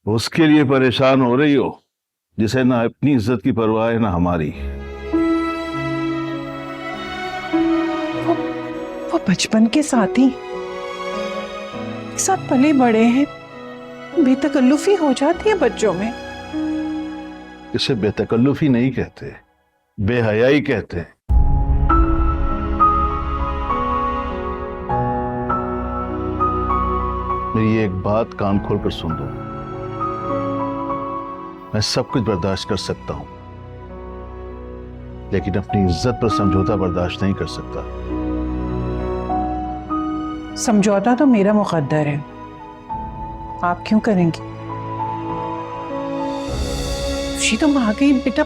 उसके लिए परेशान हो रही हो जिसे ना अपनी इज्जत की परवाह है ना हमारी। वो बचपन के साथी साथ पले बड़े हैं, बेतकल्लुफी हो जाती है बच्चों में। इसे बेतकल्लुफी नहीं कहते, बेहयाई कहते हैं। मेरी एक बात कान खोलकर सुन लो, मैं सब कुछ बर्दाश्त कर सकता हूं, लेकिन अपनी इज्जत पर समझौता बर्दाश्त नहीं कर सकता। समझौता तो मेरा मुकद्दर है, आप क्यों करेंगी? खुशी तुम आ गई बेटा।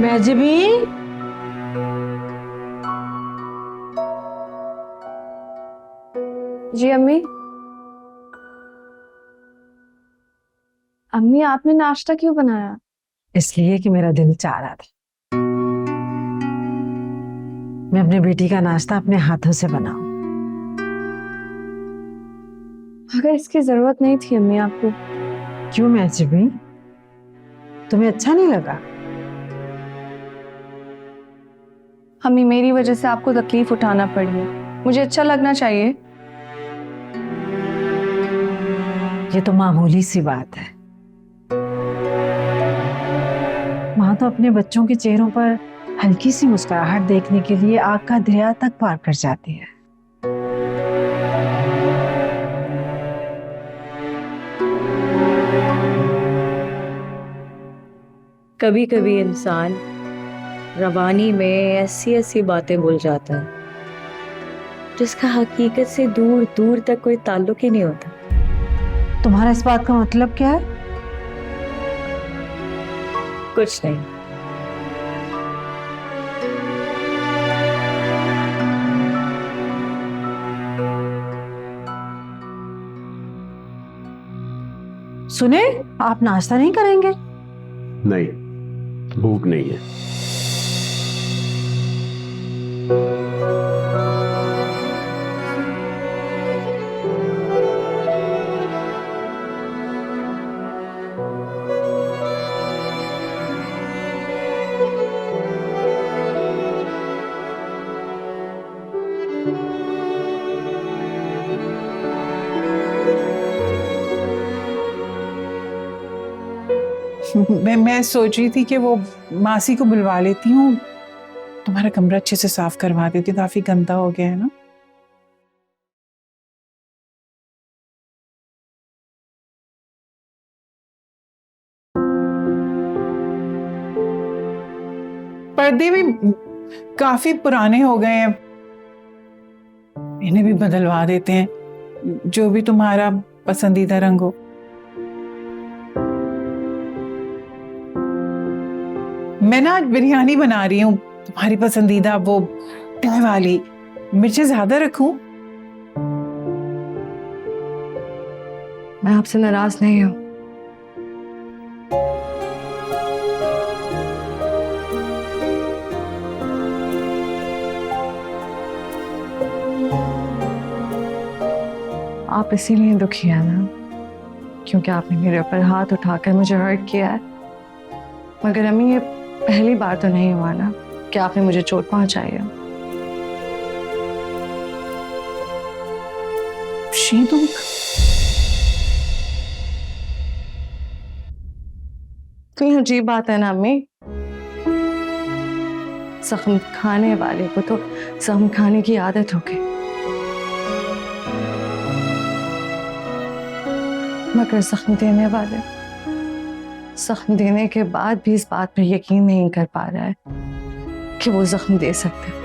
महजबी, जी अम्मी। अम्मी आपने नाश्ता क्यों बनाया? इसलिए कि मेरा दिल चाह रहा था मैं अपने बेटी का नाश्ता अपने हाथों से बनाऊं। मगर इसकी जरूरत नहीं थी अम्मी आपको। क्यों महजबी, तुम्हें अच्छा नहीं लगा? अम्मी मेरी वजह से आपको तकलीफ उठाना पड़ी है, मुझे अच्छा लगना चाहिए। ये तो मामूली सी बात है। माँ तो अपने बच्चों के चेहरों पर हल्की सी मुस्कुराहट देखने के लिए आग का दरिया तक पार कर जाती है। कभी कभी इंसान रवानी में ऐसी ऐसी बातें भूल जाता है जिसका हकीकत से दूर दूर तक कोई ताल्लुक ही नहीं होता। तुम्हारा इस बात का मतलब क्या है? कुछ नहीं। सुने, आप नाश्ता नहीं करेंगे? नहीं, भूख नहीं है। मैं सोच रही थी कि वो मासी को बुलवा लेती हूँ, तुम्हारा कमरा अच्छे से साफ करवा देती हूँ, काफी गंदा हो गया है ना। पर्दे भी काफी पुराने हो गए हैं, इन्हें भी बदलवा देते हैं, जो भी तुम्हारा पसंदीदा रंग हो। मैं ना आज बिरयानी बना रही हूँ, तुम्हारी पसंदीदा वो तय वाली। मिर्चें ज्यादा रखूं? मैं आपसे नाराज नहीं हूँ। आप इसीलिए दुखी हैं ना, क्योंकि आपने मेरे ऊपर हाथ उठाकर मुझे हर्ट किया है। मगर अम्मी ये पहली बार तो नहीं हुआ ना कि आपने मुझे चोट पहुंचाई है। तुम कोई अजीब बात है ना अम्मी, जख्म खाने वाले को तो जख्म खाने की आदत हो गई, मगर जख्म देने वाले जख्म देने के बाद भी इस बात पर यकीन नहीं कर पा रहा है कि वो जख्म दे सकते हैं।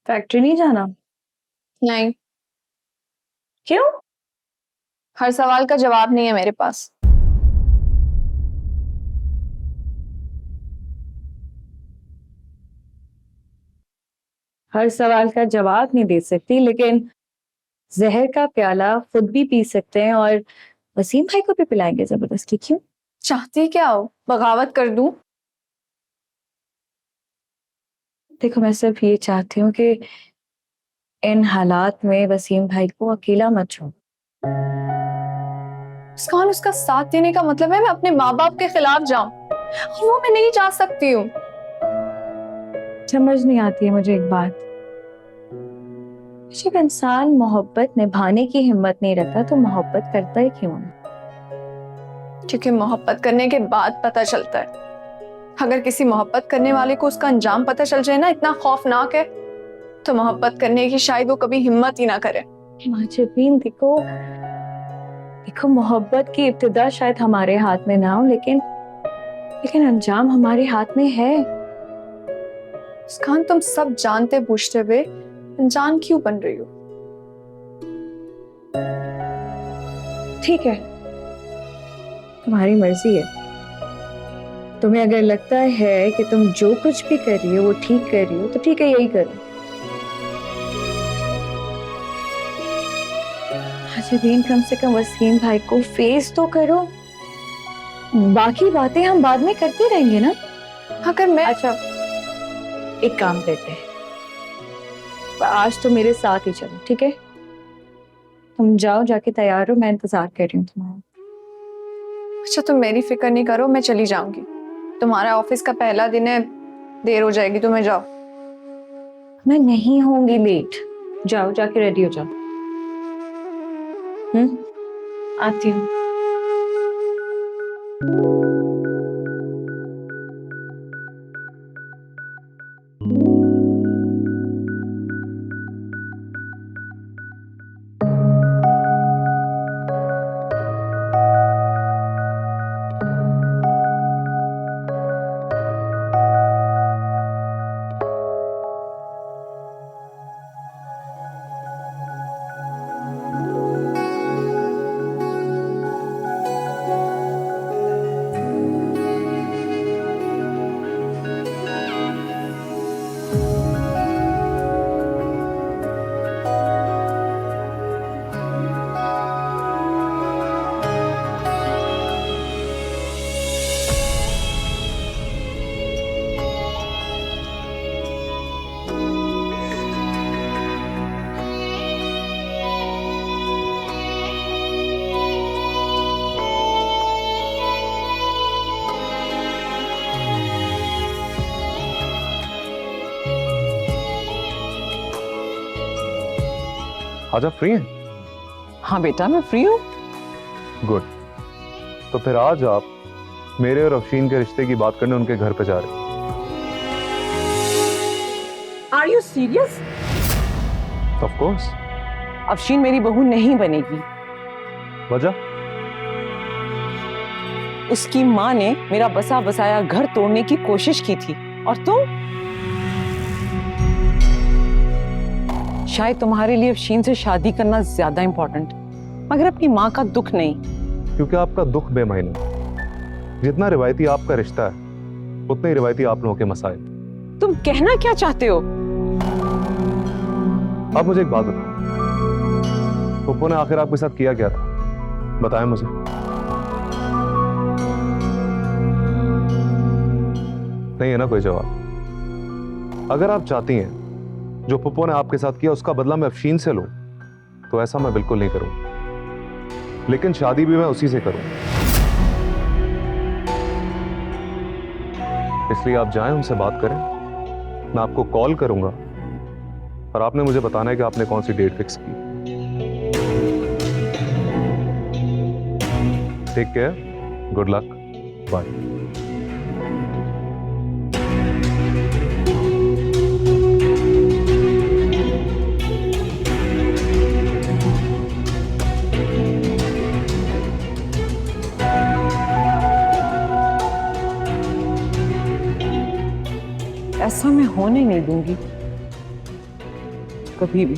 फैक्ट्री नहीं जाना? नहीं। क्यों? हर सवाल का जवाब नहीं है मेरे पास। हर सवाल का जवाब नहीं दे सकती, लेकिन जहर का प्याला खुद भी पी सकते हैं और वसीम भाई को भी पिलाएंगे जबरदस्ती। क्यों? चाहती क्या हो? बगावत कर दूं? देखो, मैं सिर्फ ये चाहती हूँ कि इन हालात में वसीम भाई को अकेला मत छोड़। मुस्कान, उसका साथ देने का मतलब है मैं अपने माँ बाप के खिलाफ जाऊं, और वो मैं नहीं जा सकती हूँ। समझ नहीं आती है मुझे एक बात। जब इंसान मोहब्बत निभाने की हिम्मत नहीं रखता तो मोहब्बत करता ही क्यों है? क्योंकि मोहब्बत करने के बाद पता चलता है। अगर किसी मोहब्बत करने वाले को उसका अंजाम पता चल जाए ना, इतना खौफनाक है, तो मोहब्बत करने की शायद वो कभी हिम्मत ही ना करे। माजबीन, देखो देखो, मोहब्बत की इब्तिदा शायद हमारे हाथ में ना हो, लेकिन अंजाम हमारे हाथ में है। मुस्कान, तुम सब जानते बूझते हुए अनजान क्यों बन रही हो? ठीक है, तुम्हारी मर्जी है। तुम्हें अगर लगता है कि तुम जो कुछ भी कर रही हो वो ठीक कर रही हो तो ठीक है, यही करो। हाजिबीन, कम से कम वसीम भाई को फेस तो करो। बाकी बातें हम बाद में करते रहेंगे ना। अगर मैं अच्छा, एक काम करते हैं, आज तो मेरे साथ ही चलो, ठीक है? तुम जाओ, जाके तैयार हो, मैं इंतजार कर रही हूँ तुम्हारा। अच्छा, तुम मेरी फिक्र नहीं करो, मैं चली जाऊंगी। तुम्हारा ऑफिस का पहला दिन है, देर हो जाएगी, तुम्हें जाओ। मैं नहीं होंगी लेट। जाओ, जाके रेडी हो जाओ। आती हूँ। आज आप फ्री हैं? हाँ बेटा, मैं फ्री हूँ। गुड। तो फिर आज आप मेरे और अफशीन के रिश्ते की बात करने उनके घर पे जा रहे हैं। Are you serious? Of course. Afsheen मेरी बहू नहीं बनेगी। वजह? उसकी माँ ने मेरा बसा बसाया घर तोड़ने की कोशिश की थी, और तुम? शायद तुम्हारे लिए अफशीन से शादी करना ज्यादा इंपॉर्टेंट, मगर अपनी माँ का दुख नहीं। क्योंकि आपका दुख बेमायने। जितना रिवायती आपका रिश्ता है उतने ही रिवायती आप लोगों के मसाइल। तुम कहना क्या चाहते हो? आप मुझे एक बात बताओ, पप्पू ने आखिर आपके साथ किया क्या था? बताएं मुझे। नहीं है ना कोई जवाब? अगर आप चाहती हैं जो पप्पू ने आपके साथ किया उसका बदला मैं अफशीन से लूं, तो ऐसा मैं बिल्कुल नहीं करूंगा। लेकिन शादी भी मैं उसी से करूं। इसलिए आप जाएं, उनसे बात करें, मैं आपको कॉल करूंगा और आपने मुझे बताना है कि आपने कौन सी डेट फिक्स की। Take care, good luck, bye. ऐसा मैं होने नहीं दूंगी कभी भी।